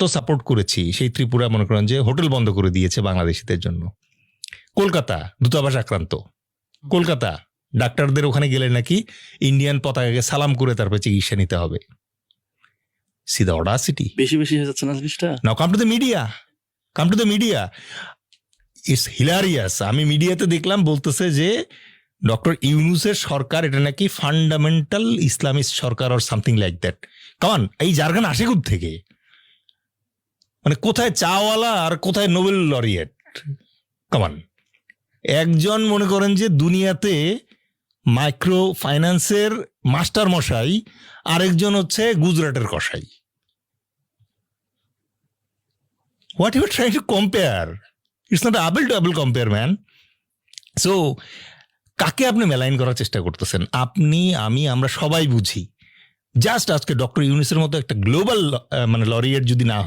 তো সাপোর্ট করেছি, সেই ত্রিপুরা মনে করেন যে হোটেল বন্ধ করে দিয়েছে বাংলাদেশিদের জন্য। কলকাতা দূতাবাস আক্রান্ত, কলকাতা ডাক্তারদের ওখানে গেলে নাকি ইন্ডিয়ান পতাকাকে সালাম করে তারপরে চিকিৎসা নিতে হবে। See the audacity. বেশি বেশি হয়ে যাচ্ছে না জিনিসটা? Now come to the media, come to the media, it's hilarious. আমি মিডিয়াতে দেখলাম বলতেছে যে ডক্টর ইউনুসের সরকার এটা নাকি fundamental Islamist Sarkar or something like that. কারণ এই জার্গান আসে কোথা থেকে? মানে কোথায় চাওয়ালা আর কোথায় নোবেল লরিয়েট? কামান, একজন মনে করেন যে দুনিয়াতে মাইক্রো ফাইন্যান্সের মাস্টার মশাই, আরেকজন হচ্ছে গুজরাটের কসাই। What you trying to compare? It's not able to compare man. So কাকে আপনি মেলাইন করার চেষ্টা করতেছেন? আপনি, আমি, আমরা সবাই বুঝি। জাস্ট আজকে ডক্টর ইউনুসের মতো একটা গ্লোবাল মানে লরিয়েট যদি না হয়